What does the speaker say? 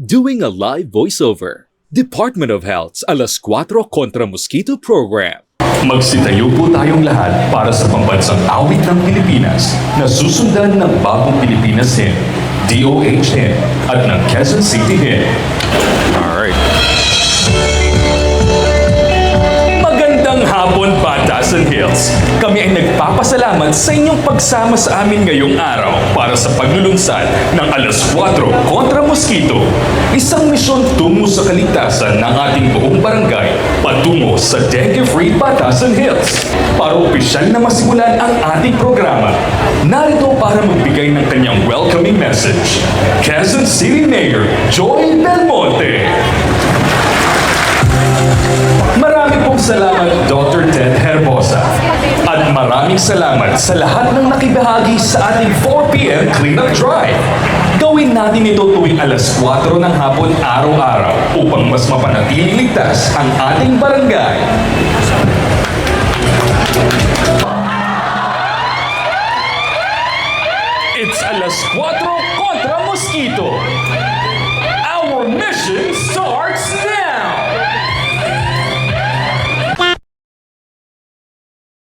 doing a live voiceover. Department of Health's Alas 4 Contra Mosquito Program. Magsitayo po tayong lahat para sa pambansang awit ng Pilipinas na susundan ng Bagong Pilipinas Hymn, DOH Hymn at ng Quezon City Hymn. Alright. Magandang hapon, Batasan Hills! Kami ay nagpapasalamat sa inyong pagsama sa amin ngayong araw para sa paglulunsad ng Alas 4 Kontra Mosquito, isang misyon tungo sa kaligtasan ng ating buong barangay patungo sa dengue-free Batasan Hills. Para opisyal na masimulan ang ating programa, narito para magbigay ng kanyang welcoming message, Quezon City Mayor Joy Belmonte. Marami pong salamat, Dr. Ted Herbosa. At maraming salamat sa lahat ng nakibahagi sa ating 4 p.m. cleanup drive. Gawin natin ito tuwing alas 4 ng hapon araw-araw upang mas mapanatiling ligtas ang ating barangay. It's alas 4 kontra mosquito. Our mission